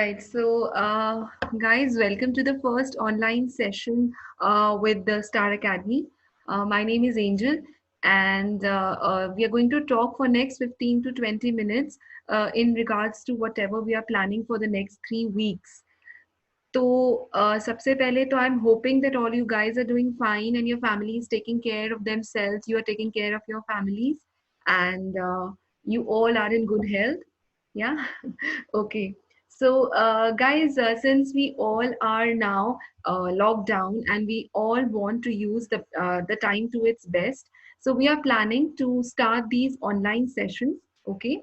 Right, so guys, welcome to the first online session with the Star Academy. My name is Angel, and we are going to talk for next 15 to 20 minutes in regards to whatever we are planning for the next 3 weeks. तो सबसे पहले तो I'm hoping that all you guys are doing fine and your family is taking care of themselves. You are taking care of your families, and you all are in good health. Yeah. Okay. So, guys, since we all are now locked down and we all want to use the time to its best, so we are planning to start these online sessions. Okay.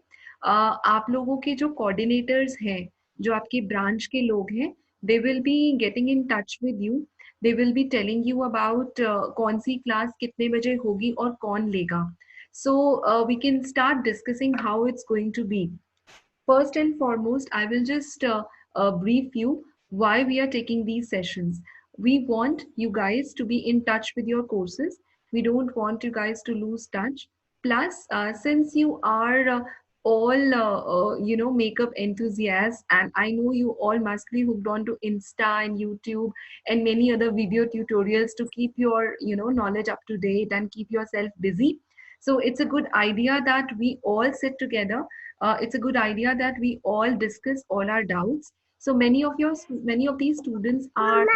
आप लोगों के जो coordinators हैं, जो आपके branch के लोग हैं, they will be getting in touch with you. They will be telling you about कौन सी class कितने बजे होगी और कौन लेगा. So we can start discussing how it's going to be. First and foremost, I will just brief you why we are taking these sessions. We want you guys to be in touch with your courses. We don't want you guys to lose touch. Plus, since you are all, makeup enthusiasts, and I know you all must be hooked on to Insta and YouTube and many other video tutorials to keep your, knowledge up to date and keep yourself busy. So it's a good idea that we all sit together. It's a good idea that we all discuss all our doubts. So many of these students are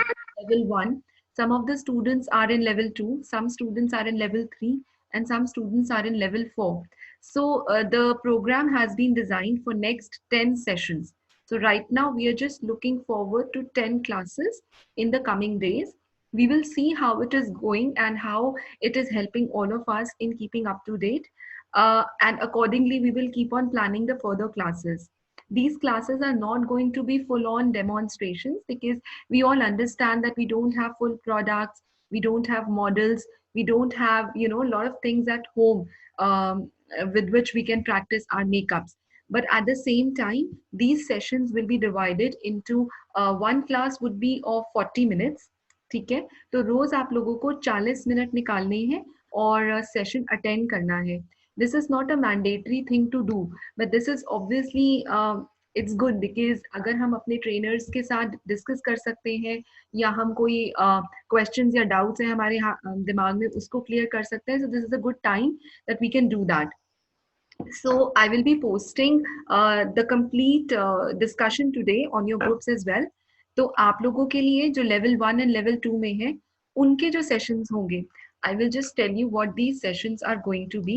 level 1. Some of the students are in level 2. Some students are in level 3, and some students are in level 4. So the program has been designed for next 10 sessions. So right now we are just looking forward to 10 classes in the coming days. We will see how it is going and how it is helping all of us in keeping up to date. And accordingly, we will keep on planning the further classes. These classes are not going to be full on demonstrations because we all understand that we don't have full products, we don't have models, we don't have, a lot of things at home with which we can practice our makeups. But at the same time, these sessions will be divided into one class would be of 40 minutes. ठीक है, तो रोज आप लोगों को 40 minute निकालने हैं और session attend करना है. This is not a mandatory thing to do, but this is obviously it's good because अगर हम अपने trainers के साथ discuss कर सकते हैं या हम कोई questions या doubts हैं हमारे दिमाग में उसको clear कर सकते हैं, so this is a good time that we can do that. So I will be posting the complete discussion today on your groups as well. तो आप लोगों के लिए जो level 1 and level 2 में है, उनके जो sessions होंगे, I will just tell you what these sessions are going to be.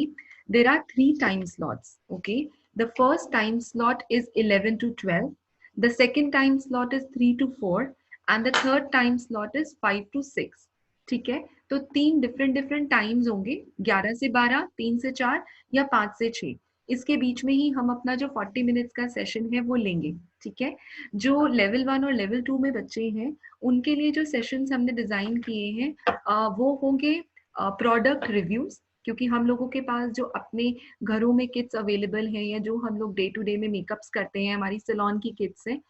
There are 3 time slots. Okay, the first time slot is 11 to 12. The second time slot is 3 to 4, and the third time slot is 5 to 6. ठीक है, तो 3 different times होंगे, 11 से 12, 3 से 4 या 5 से 6. इसके बीच में ही हम अपना जो 40 मिनट्स का सेशन है वो लेंगे. ठीक है, जो लेवल 1 और लेवल 2 में बच्चे हैं उनके लिए जो सेशंस हमने डिजाइन किए हैं वो होंगे प्रोडक्ट रिव्यूज, क्योंकि हम लोगों के पास जो अपने घरों में किट्स अवेलेबल हैं या जो हम लोग डे टू डे में मेकअप्स करते हैं, हमारी सैलून की किट्स हैं,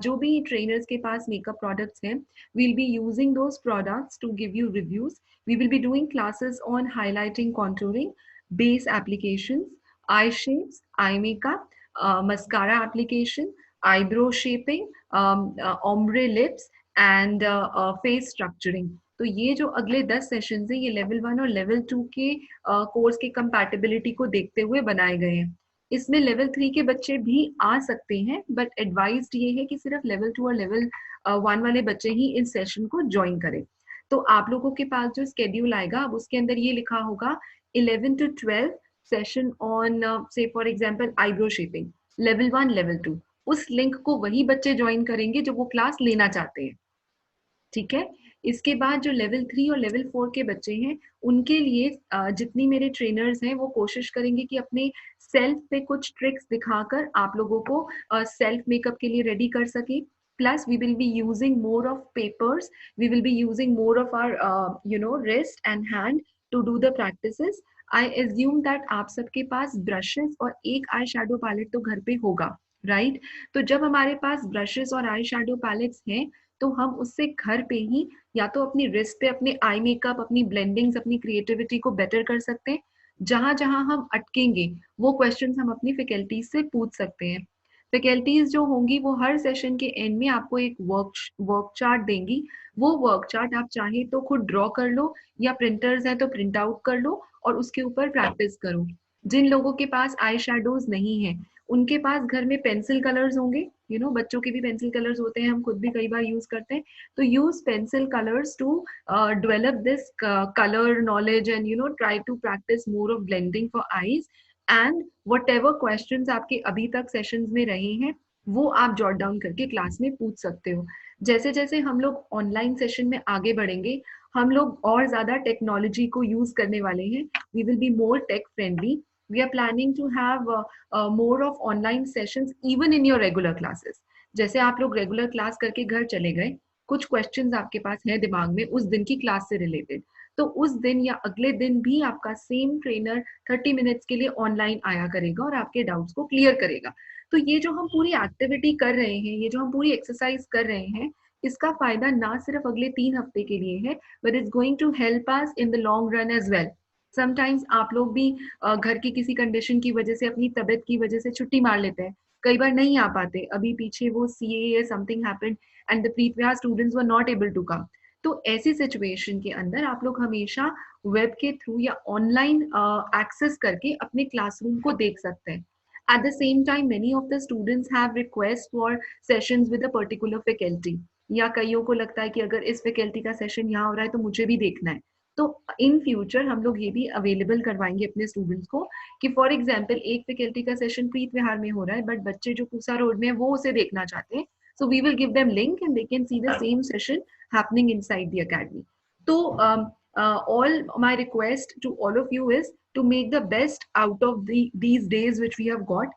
जो भी ट्रेनर्स के पास मेकअप प्रोडक्ट्स हैं, we'll be using those products to give you reviews. We will be doing classes on highlighting, contouring, base applications, eye shapes, eye makeup, mascara application, eyebrow shaping, ombre lips, and face structuring. तो ये जो अगले 10 sessions हैं ये level 1 और level 2 के course की compatibility को देखते हुए बनाए गए हैं. इसमें लेवल 3 के बच्चे भी आ सकते हैं, बट एडवाइज्ड ये है कि सिर्फ लेवल 2 और लेवल 1 वाले बच्चे ही इस सेशन को ज्वाइन करें. तो आप लोगों के पास जो स्केड्यूल आएगा अब उसके अंदर ये लिखा होगा 11 to 12 सेशन ऑन से for example eyebrow shaping, level 1 level 2. उस लिंक को वही बच्चे ज्वाइन करेंगे जो वो क्लास लेना चाहते हैं. ठीक है, इसके बाद जो लेवल 3 और लेवल 4 के बच्चे हैं उनके लिए जितनी मेरे ट्रेनर्स हैं वो कोशिश करेंगे कि अपने सेल्फ पे कुछ ट्रिक्स दिखाकर आप लोगों को सेल्फ मेकअप के लिए रेडी कर सके. Plus, we will be using more of papers. We will be using more of our, wrist and hand to do the practices. I assume that आप सबके पास brushes और एक आई शेडो पैलेट तो घर पे होगा, right? तो जब हमारे पास brushes और आई शेडो पैलेट्स हैं तो हम उससे घर पे ही या तो अपनी रिस्ट पे अपने आई मेकअप, अपनी ब्लेंडिंग्स, अपनी क्रिएटिविटी को बेटर कर सकते हैं. जहां जहां हम अटकेंगे वो क्वेश्चंस हम अपनी फैकल्टी से पूछ सकते हैं. फैकल्टीज जो होंगी वो हर सेशन के एंड में आपको एक वर्क चार्ट देंगी। वो वर्क चार्ट आप चाहे तो खुद ड्रॉ कर लो, या प्रिंटर्स है तो प्रिंट आउट कर लो और उसके ऊपर प्रैक्टिस करो। जिन लोगों के पास आई शेडोज नहीं है, उनके पास घर में पेंसिल कलर्स होंगे, बच्चों के भी पेंसिल कलर्स होते हैं, हम खुद भी कई बार यूज करते हैं। तो use pencil colours to develop this color knowledge, and try to practice more of blending for eyes, and whatever questions आपके अभी तक सेशंस में रहे हैं वो आप जॉट डाउन करके क्लास में पूछ सकते हो। जैसे जैसे हम लोग ऑनलाइन सेशन में आगे बढ़ेंगे, हम लोग और ज्यादा टेक्नोलॉजी को यूज करने वाले हैं। We will be more tech friendly. We are planning to have more of online sessions even in your regular classes. जैसे आप लोग रेगुलर क्लास करके घर चले गए, कुछ क्वेश्चंस आपके पास हैं दिमाग में उस दिन की क्लास से रिलेटेड, तो उस दिन या अगले दिन भी आपका सेम ट्रेनर 30 मिनट्स के लिए ऑनलाइन आया करेगा और आपके डाउट्स को क्लियर करेगा। तो ये जो हम पूरी एक्टिविटी कर रहे हैं, ये जो हम पूरी एक्सरसाइज कर रहे हैं, इसका फायदा ना सिर्फ अगले 3 हफ्ते के लिए है, but it's going to help us in the long run as well. Sometimes आप लोग भी घर की किसी कंडीशन की वजह से, अपनी तबीयत की वजह से छुट्टी मार लेते हैं, कई बार नहीं आ पाते। अभी पीछे वो CA something happened and the pre students were not able to come. तो ऐसी सिचुएशन के अंदर आप लोग हमेशा वेब के थ्रू या ऑनलाइन एक्सेस करके अपने क्लासरूम को देख सकते हैं। At the same time, many of the students have requests for sessions with a particular faculty. या कईयों को लगता है कि अगर इस फैकल्टी का सेशन यहाँ हो रहा है तो मुझे भी देखना है। तो इन फ्यूचर हम लोग ये भी अवेलेबल करवाएंगे अपने स्टूडेंट्स को कि फॉर एग्जाम्पल एक फैकल्टी का सेशन प्रीत विहार में हो रहा है, बट बच्चे जो पूसा रोड में है वो उसे देखना चाहते हैं। So we will give them link and they can see the same session happening inside the academy. So all my request to all of you is to make the best out of these days which we have got.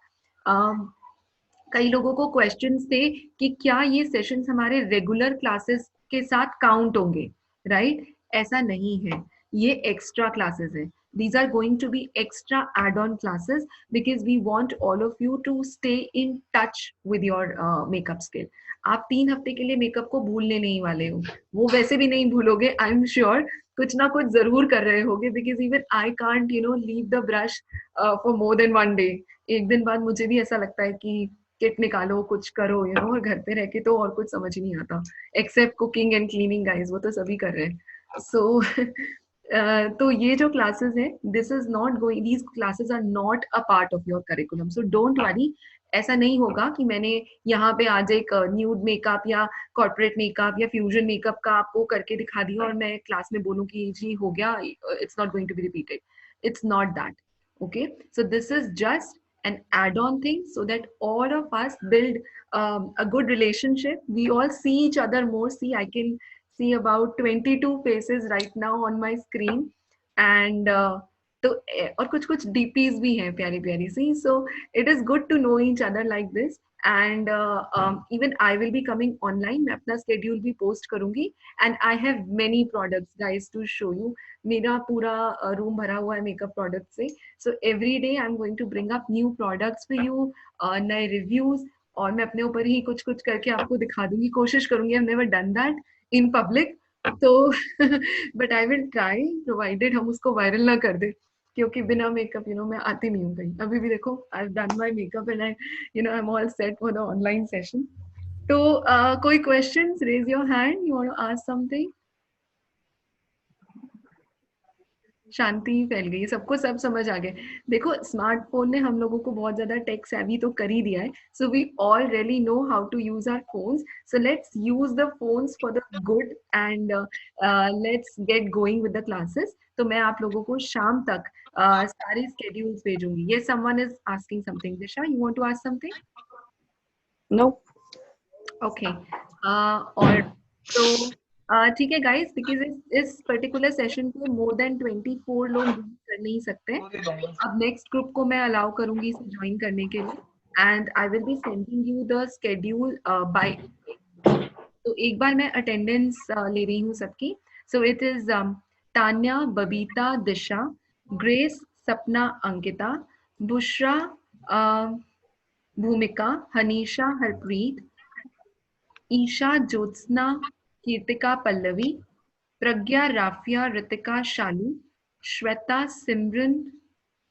कई लोगों को questions थे कि क्या ये sessions हमारे regular classes के साथ काउंट होंगे, राइट? ऐसा नहीं है, ये एक्स्ट्रा क्लासेस है। These are going to be extra add-on classes because we want all of you to stay in touch with your makeup skill. आप 3 हफ्ते के लिए मेकअप को भूलने नहीं वाले हो, वो वैसे भी नहीं भूलोगे, आई एम श्योर कुछ ना कुछ जरूर कर रहे होगे, because even I can't leave the brush for more than 1 day. एक दिन बाद मुझे भी ऐसा लगता है कि किट निकालो, कुछ करो, और घर पे रह के तो और कुछ समझ ही नहीं आता, except cooking and cleaning guys, वो तो सभी कर रहे हैं। सो तो ये जो क्लासेस है, this is not going, these classes are not a part of your curriculum, so don't worry. ऐसा नहीं होगा कि मैंने यहाँ पे आज एक न्यूड मेकअप या कॉर्पोरेट मेकअप या फ्यूजन मेकअप का आपको करके दिखा दिया और मैं क्लास में बोलूँ कि जी हो गया, it's not going to be repeated. It's not that. Okay, so this is just an add-on thing so that all of us build a good relationship. We all see each other more. See, I can see about 22 faces right now on my screen, and तो और कुछ कुछ DPs भी हैं प्यारी प्यारी सी, so it is good to know each other like this. And even I will be coming online, मैं अपना schedule भी post करूंगी, and I have many products guys to show you. मेरा पूरा रूम भरा हुआ है मेकअप प्रोडक्ट से, so every day I am going to bring up new products for you, नए रिव्यूज, और मैं अपने ऊपर ही कुछ कुछ करके आपको दिखा दूंगी, कोशिश करूंगी। I have never done that in public, तो but I will try, provided हम उसको वायरल ना कर दे, क्योंकि बिना मेकअप मैं आती नहीं हूँ कहीं। अभी भी देखो, I have done my makeup and I I am all set for the online session. तो कोई questions? Raise your hand, you want to ask something. शांति फैल गई, सबको सब समझ आ गए। देखो, स्मार्टफोन ने हम लोगों को बहुत ज्यादा टेक सेवी तो कर ही दिया है, so we all really know how to use our phones, so let's use the phones for the good and let's get going with the classes. तो मैं आप लोगों को शाम तक सारे स्केड्यूल्स भेजूंगी। ये someone is asking something, Disha you want to ask something? No. Okay, और तो ठीक है guys, because this particular session पे मोर देन 24 लोग join कर नहीं सकते। अब नेक्स्ट ग्रुप को मैं अलाउ करूंगी इसे ज्वाइन करने के लिए, and I will be sending you the schedule bye. तो एक बार मैं अटेंडेंस ले रही हूँ सबकी। So it is Tanya, Babita, Disha, Grace, Sapna, Ankita, Bushra, भूमिका, हनीशा, हरप्रीत, ईशा, ज्योत्सना, कीर्तिका, पल्लवी, प्रज्ञा, राफिया, रितिका, शालू, श्वेता, सिमरन,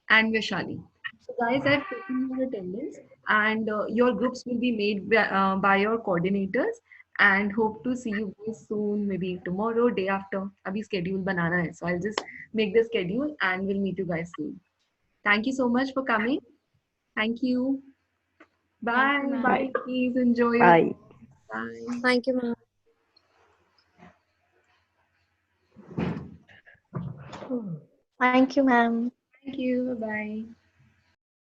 and Vishali. So guys, I've taken your attendance. and your groups will be made by your coordinators. And hope to see you guys soon, maybe tomorrow, day after. Abhi schedule banana hai, so I'll just make the schedule and we'll meet you guys soon. Thank you so much for coming. Thank you. Thank you, Bye. ma'am. Bye. Bye. Please enjoy your Bye. Bye. Thank you, ma'am. Thank you, ma'am. Thank you. Bye.